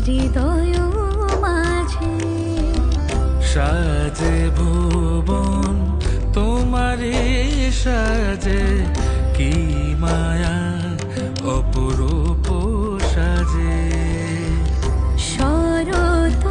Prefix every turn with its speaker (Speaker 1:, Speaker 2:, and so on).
Speaker 1: হৃদয় মাঝে
Speaker 2: সাজে ভুবন তোমারে সাজে, কি মায়া অপরূপ সাজে।
Speaker 1: শরত